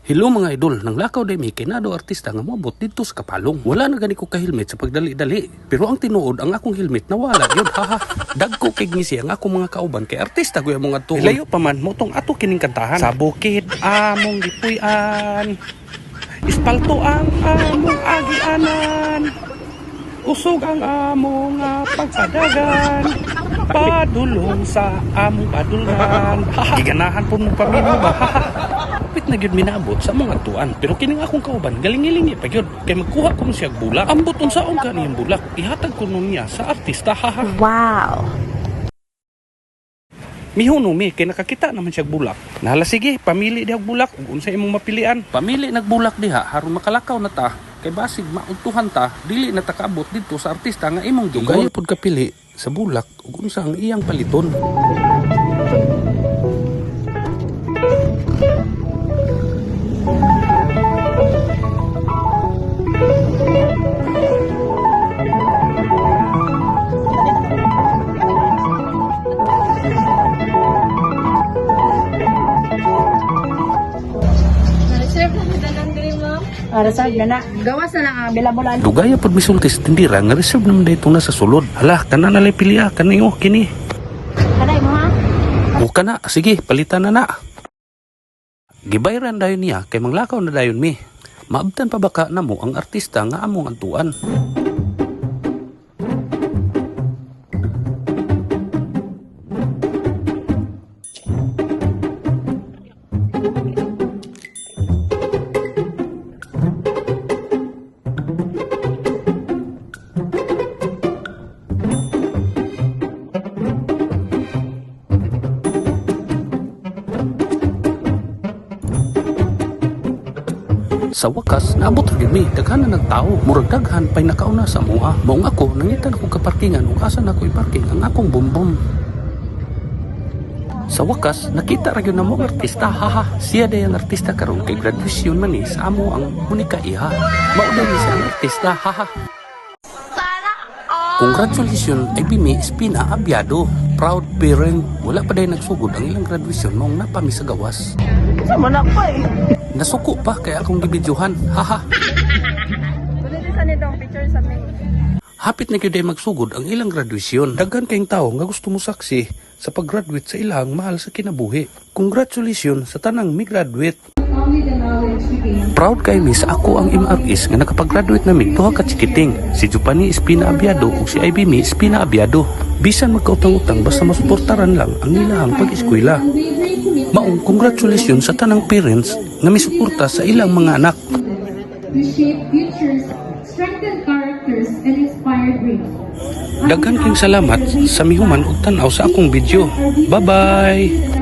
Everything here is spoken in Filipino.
Hello mga idol, nang lakaw day may kinado artista nga moabot dito sa Kapalong. Wala na gani ko ka-helmet sa pagdali-dali. Pero ang tinuod, ang akong helmet nawala yun, haha. Dagko kay ngisi ang akong mga kauban kay artista ko yung mga tuon. Layo pa man mo tong ato kining kantahan. Sa bukid among gipuy-an, ispalto ang among agianan, usog ang among pagsadagan, padulong sa among padulran. Giganahan po mong pamilya ba? Kapit na yun minabot sa mga tuan. Pero kining akong kauban, galing-galingi pa yun. Kaya magkuha ko siya bulak. Ambot unsaon ka niyang bulak. Ihatag ko nun niya sa artista. Wow! Mihuno mi, kaya nakakita naman siya bulak. Nahala sige, pamili diha bulak. Kung unsa imong mapilian. Pamili nagbulak diha, haron makalakaw na ta. Kay basig mauntuhan ta, dili na takabot dito sa artista nga imong gigon. Gaya pod kapili sa bulak, ug unsa ang iyang paliton. Reserve na na. Gawas na lang ang bilabulan. Dugaya pod misultis tindira nga reserve naman dayto na sa sulod. Hala, kana na lay piliya kaniyo kini. Kanay mo ha? O kana, sige, palitan na. Gibayran dayon niya kay manglakaw na dayon mi. Maabtan pa baka namo ang artista nga among antuan. Sa wakas, naabot rin mi, daghan na ng tao. Murag daghan pa'y nakauna sa mua. Maong ako, nangitan ako kaparkingan ug asa na ako iparking ang akong bumbum. Sa wakas, nakita ra gyud na mo artista, haha. Siya day ang artista karon kay graduation man ni sa amo ang Monica Iha. Mauday ni siya ang artista, haha. Congratulations ay Bimi Espina Abiado. Proud parent. Wala pa day nagsugod ang ilang graduation noong napami sa gawas. Sama na pa eh. Nasuko pa kaya akong gibidyohan. Haha. Kunin sa nitong picture sa main. Hapit na gyud ay magsugod ang ilang graduation. Daghan kayong tao nga gusto mo saksi sa pag-graduate sa ilang mahal sa kinabuhi. Congratulations sa tanang mi-graduate. Proud kay mi sa ako ang MRS nga nakapag-graduate namin duha ka chikiting, si Jupani Espina Abiado ug si Ibimi Espina Abiado. Bisan magkautang-utang basta masuportaran lang ang ilahang pag-eskwela. Maong congratulations sa tanang parents nga misuporta sa ilang mga anak. Reshape futures, strengthen characters, and inspire dreams. Daghan king salamat sa mihuman ug tan-aw sa akong video. Bye-bye!